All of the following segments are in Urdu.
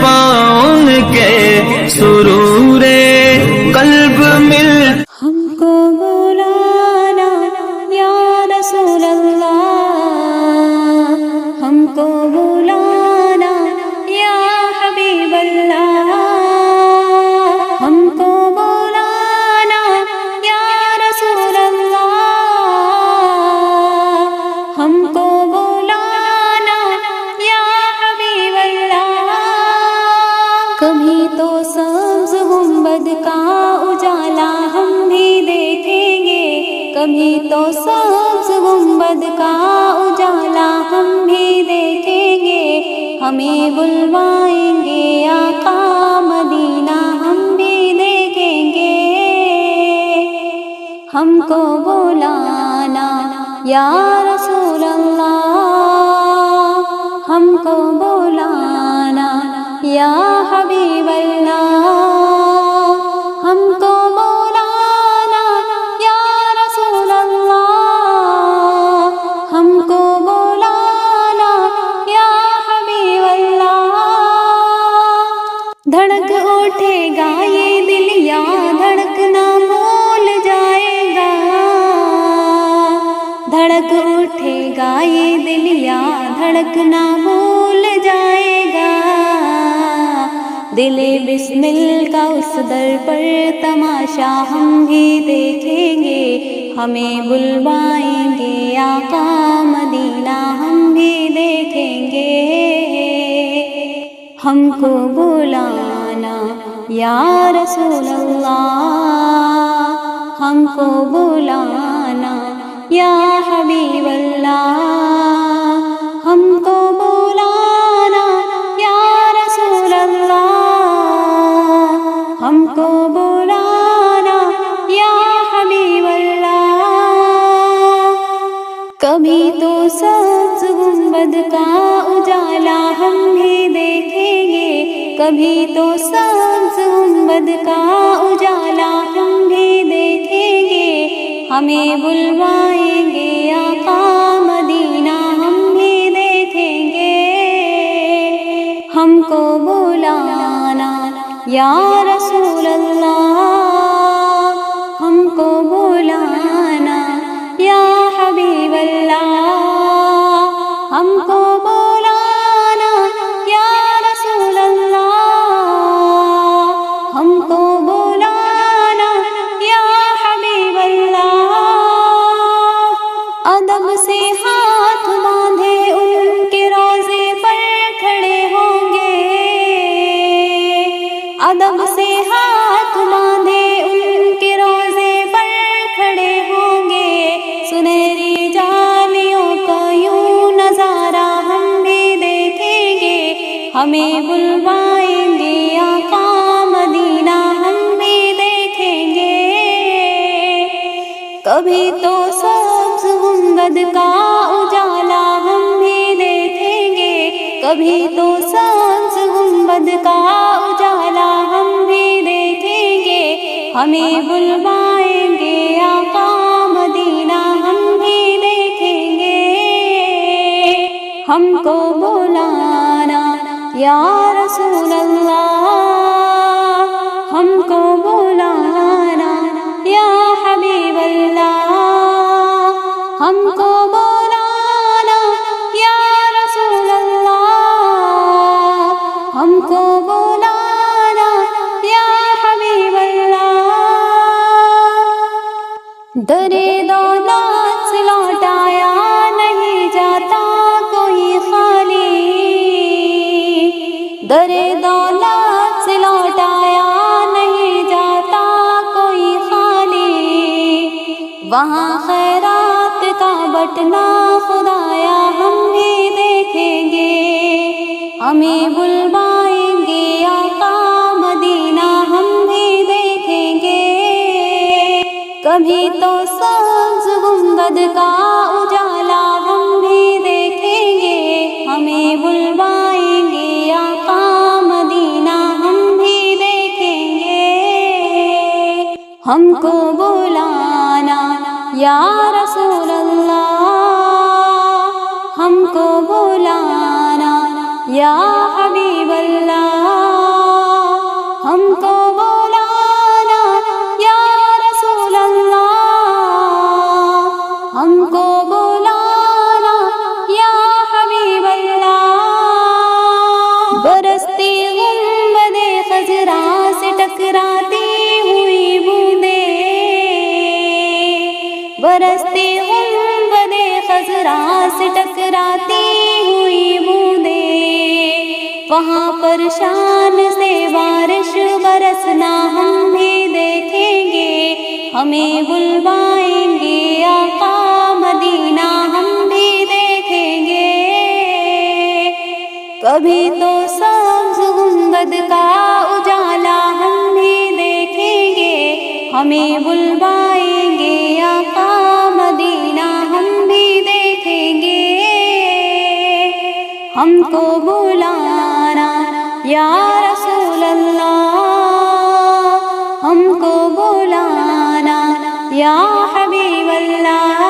پاؤں کے سرور قلب مل ہم کو بلانا یا رسول اللہ، ہم کو بلانا یا حبیب اللہ، ہم کو بلانا یا رسول اللہ، ہم کو بلانا یا حبیب اللہ۔ کبھی تو سبز گنبد کا اجالا ہم بھی دیکھیں گے، کبھی تو سبز گنبد کا اجالا ہم بھی دیکھیں گے، ہمیں بلوائیں گے آقا مدینہ ہم بھی دیکھیں گے۔ ہم کو بلانا یا رسول اللہ، ہم کو بلانا یا حبیب اللہ، ہم کو بلانا یا رسول اللہ، ہم کو بلانا یا حبیب اللہ۔ دھڑک اٹھے گا یہ دل یا دھڑکنا بھول جائے گا، دھڑک اٹھے گا یہ دل یا دھڑکنا بھول جائے گا، دل بسمل کا اس در پر تماشا ہم بھی دیکھیں گے، ہمیں بلوائیں گے آقا مدینہ ہم بھی دیکھیں گے۔ ہم کو بلانا یا رسول اللہ، ہم کو بلانا یا حبیب اللہ، ہم کو بلانا یا رسول اللہ، ہم کو بلانا یا حبیب اللہ۔ کبھی تو سبز گنبد کا اجالا ہم بھی دیکھیں گے، کبھی تو سبز گنبد کا اجالا ہم بھی دیکھیں گے، ہمیں بلوائیں گے آقا مدینہ ہم بھی دیکھیں گے۔ ہم کو بلانا یا رسول اللہ، ہم کو بلانا یا حبیب اللہ، ہم کو بلانا یا رسول اللہ، ہم کو بلانا یا حبیب اللہ۔ ادب سے ہاتھ باندھے ان کے روضے پر کھڑے ہوں گے، ادب سے ہاتھ باندھے ان کے روضے پر کھڑے ہوں گے، سنہری جالیوں کا یوں نظارہ ہم بھی دیکھیں گے، ہمیں بلوائیں گے آقا مدینہ ہم بھی دیکھیں گے۔ کبھی تو سبز گنبد کا اجالا ہم بھی دیکھیں گے، کبھی تو سبز گنبد کا اجالا ہم بھی دیکھیں گے، ہمیں بلوائیں گے آقا مدینہ ہم بھی دیکھیں گے۔ ہم کو بلانا یا رسول اللہ، ہم کو بلانا یا حبیب اللہ، ہم کو بلانا یا رسول اللہ، ہم کو بلانا یا حبیب اللہ۔ درے دولت سے لوٹایا نہیں جاتا کوئی خالی، درے دولت سے لوٹایا نہیں جاتا کوئی خالی، وہاں خیرات کا بٹنا خدایا ہم بھی دیکھیں گے، ہمیں بلوائیں گے آقا مدینہ ہم بھی دیکھیں گے۔ کبھی تو سبز گنبد کا اجالا ہم بھی دیکھیں گے، ہمیں بلوائیں گے آقا مدینہ ہم بھی دیکھیں گے۔ ہم کو بلانا یا رسول اللہ، ہم کو بلانا یا حبیب اللہ، وہاں پر شان سے بارش برسنا ہم بھی دیکھیں گے، ہمیں بلوائیں گے آقا مدینہ ہم بھی دیکھیں گے۔ کبھی تو سبز گنبد کا اجالا ہم بھی دیکھیں گے، ہمیں بلوائیں گے آقا مدینہ ہم بھی دیکھیں گے۔ ہم کو بلانا یا رسول اللہ، ہم کو بلانا یا حبیب اللہ،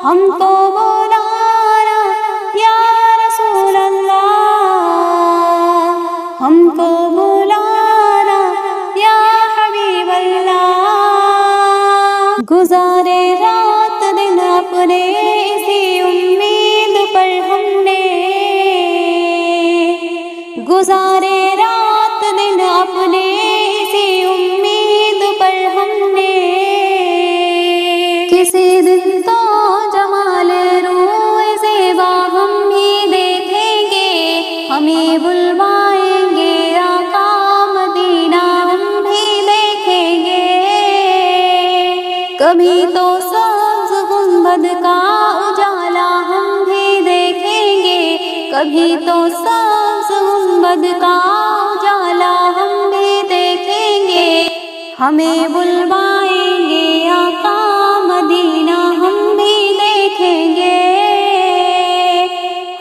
ہم کو بلانا یا رسول اللہ، ہم کو بلانا یا حبیب اللہ۔ گزارے رات دن اپنے اسی امید پر ہم نے، گزارے رات دن اپنے اسی امید پر ہم نے۔ کسی دن تو جمال روئے زیبا ہم بھی دیکھیں گے، ہمیں بلوائیں گے آقا مدینہ ہم بھی دیکھیں گے۔ کبھی تو سبز گنبد کا اجالا ہم بھی دیکھیں گے، کبھی تو سبز گنبد کا اجالا ہم بھی دیکھیں گے، ہمیں بلوائیں گے آقا مدینہ ہم بھی دیکھیں گے۔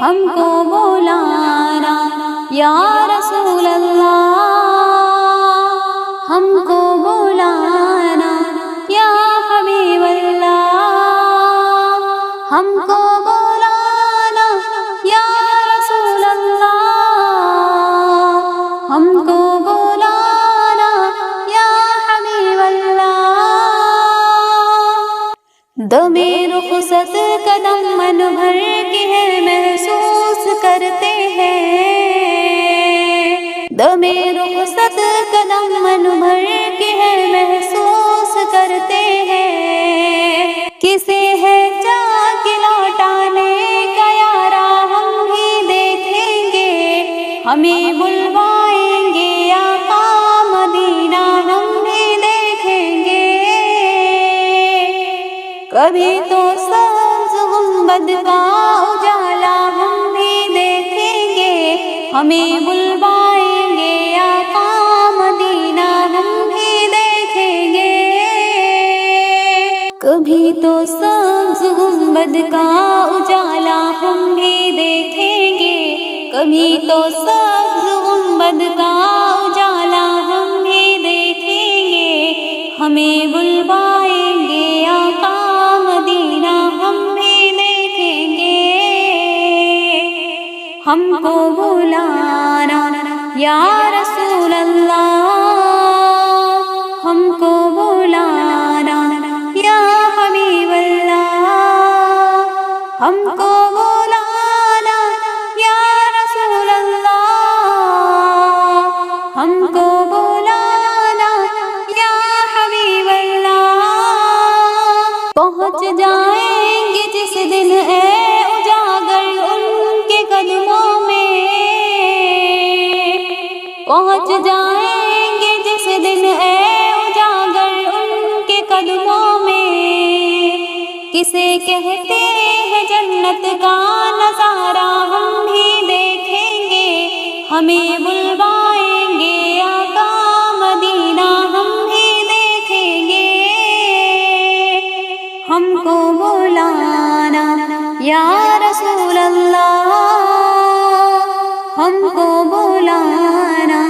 ہم کو بلانا یا رسول اللہ، ہم کو بلانا یا حبیب اللہ، ہم کو بلانا یا رسول اللہ، ہم کو بلانا یا حبیب اللہ۔ دم رخصت قدم من بھر کے ہے محسوس کرتے ہیں، دم رخصت قدم من بھر کے ہے محسوس کرتے ہیں۔ کسے ہے جا کے لوٹانے کا یارا ہم بھی دیکھیں گے، ہمیں بلوائیں گے آقا مدینہ ہم بھی دیکھیں گے۔ کبھی تو سبز گنبد کا اجالا ہم بھی دیکھیں گے، ہمیں بلوائیں گے آقا مدینہ ہم بھی دیکھیں گے۔ کبھی تو سبز گنبد کا اجالا ہم بھی دیکھیں گے، کبھی تو سبز گنبد کا اجالا ہم بھی دیکھیں گے، ہمیں بلوائیں گے آقا مدینہ ہم بھی دیکھیں گے۔ ہم کو بلانا یا رسول اللہ، ہم کو بلانا یا حبیب اللہ، ہم کو بلانا یا رسول اللہ، ہم کو بلانا یا حبیب اللہ۔ پہنچ جائیں گے جس دن اے اجاگر ان کے قدموں میں، پہنچ جائیں گے جس دن اے اجاگر ان کے قدموں میں۔ کسے کہتے ہیں جنت کا نظارہ ہم بھی دیکھیں گے، ہمیں بلوائیں گے آقا مدینہ ہم بھی دیکھیں گے۔ ہم کو بلانا یا رسول اللہ، ہم کو بلانا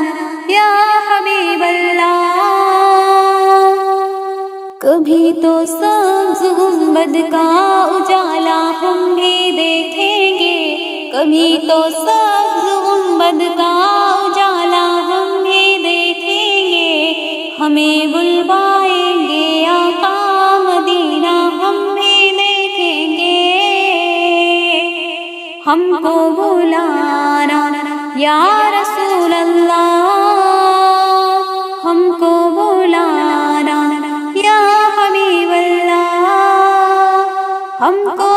یا حبیب اللہ۔ کبھی تو سبز گنبد کا اجالا ہم بھی دیکھیں گے، کبھی تو سبز گنبد کا اجالا ہم بھی دیکھیں گے، ہمیں بلوائیں گے آقا مدینہ ہم بھی دیکھیں گے۔ ہم کو بلانا یا رسول اللہ، ہم کو بلانا یا حبیب اللہ، ہم کو